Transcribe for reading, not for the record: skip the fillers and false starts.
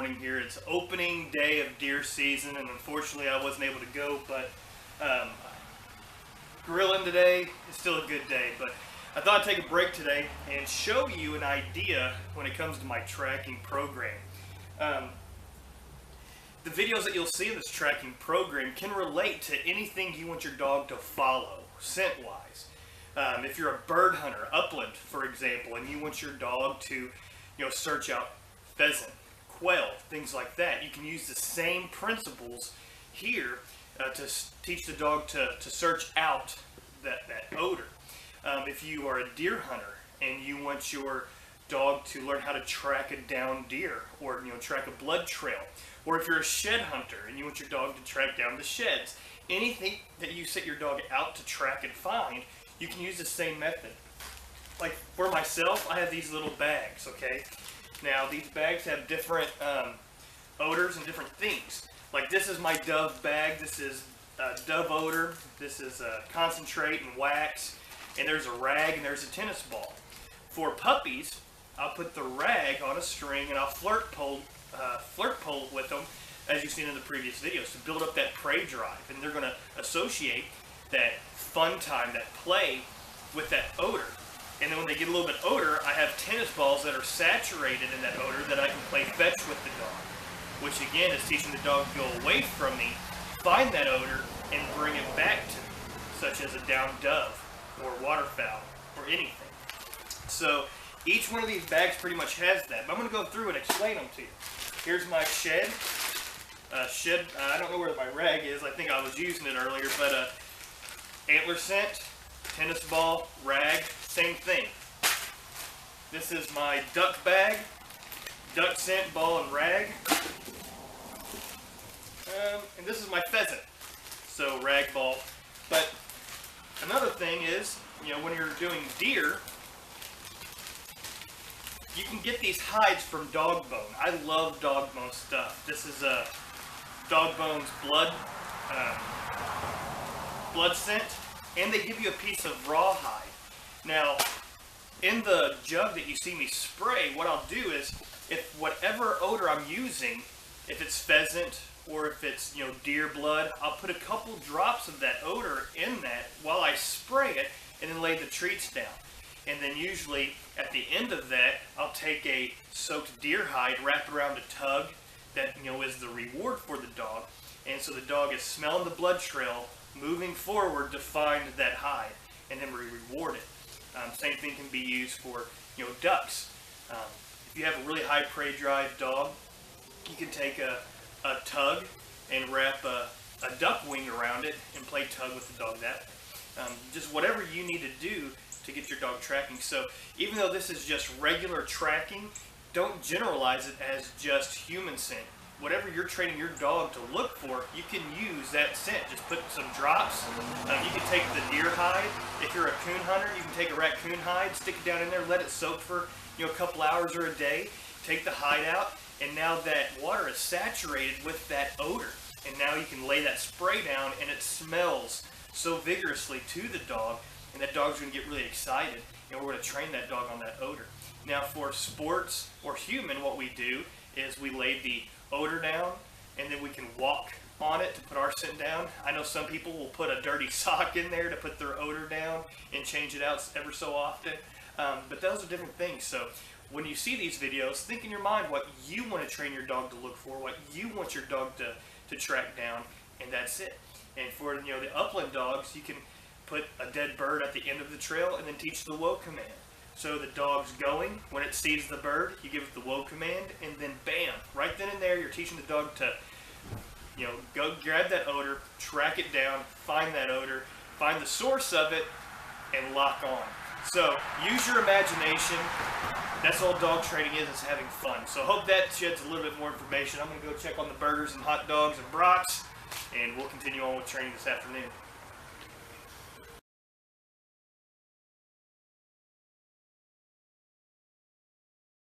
morning here. It's opening day of deer season, and unfortunately I wasn't able to go, but grilling today is still a good day. But I thought I'd take a break today and show you an idea when it comes to my tracking program. The videos that you'll see in this tracking program can relate to anything you want your dog to follow, scent-wise. If you're a bird hunter, upland, for example, and you want your dog to, search out pheasant, quail, things like that, you can use the same principles here to teach the dog to search out that odor. If you are a deer hunter and you want your dog to learn how to track a down deer, or track a blood trail, or if you're a shed hunter and you want your dog to track down the sheds, anything that you set your dog out to track and find, you can use the same method. Like for myself, I have these little bags, okay? Now these bags have different odors and different things. Like this is my Dove bag. This is Dove odor. This is concentrate and wax. And there's a rag and there's a tennis ball. For puppies, I'll put the rag on a string and I'll flirt pole with them, as you've seen in the previous videos, to build up that prey drive. And they're going to associate that fun time, that play, with that odor. And then when they get a little bit odor, I have tennis balls that are saturated in that odor that I can play fetch with the dog, which again is teaching the dog to go away from me, find that odor, and bring it back to me, such as a downed dove or waterfowl or anything. So each one of these bags pretty much has that, but I'm going to go through and explain them to you. Here's my shed. I don't know where my rag is. I think I was using it earlier, but antler scent, tennis ball, rag, same thing. This is my duck bag, duck scent, ball, and rag. And this is my pheasant, so rag, ball. But another thing is, when you're doing deer, you can get these hides from dog bone. I love dog bone stuff. This is dog bone's blood scent, and they give you a piece of rawhide. Now, in the jug that you see me spray, what I'll do is, if whatever odor I'm using, if it's pheasant or if it's deer blood, I'll put a couple drops of that odor in that while I spray it, and then lay the treats down. And then usually at the end of that, I'll take a soaked deer hide, wrap it around a tug that is the reward for the dog, and so the dog is smelling the blood trail, moving forward to find that hide, and then we reward it. Same thing can be used for ducks. If you have a really high prey drive dog, you can take a tug and wrap a duck wing around it and play tug with the dog that way. Just whatever you need to do to get your dog tracking. So even though this is just regular tracking, don't generalize it as just human scent. Whatever you're training your dog to look for, you can use that scent. Just put some drops. You can take the deer hide. If you're a coon hunter, you can take a raccoon hide, stick it down in there, let it soak for a couple hours or a day. Take the hide out, and now that water is saturated with that odor. And now you can lay that spray down, and it smells so vigorously to the dog, and that dog's going to get really excited, and we're going to train that dog on that odor. Now for sports or human, what we do is we lay the odor down, and then we can walk on it to put our scent down. I know some people will put a dirty sock in there to put their odor down and change it out ever so often, but those are different things. So when you see these videos, think in your mind what you want to train your dog to look for, what you want your dog to track down, and that's it. And for the upland dogs, you can put a dead bird at the end of the trail and then teach the whoa command. So the dog's going, when it sees the bird, you give it the whoa command, and then bam, right then and there, you're teaching the dog to, go grab that odor, track it down, find that odor, find the source of it, and lock on. So use your imagination. That's all dog training is having fun. So hope that sheds a little bit more information. I'm going to go check on the burgers and hot dogs and brats, and we'll continue on with training this afternoon.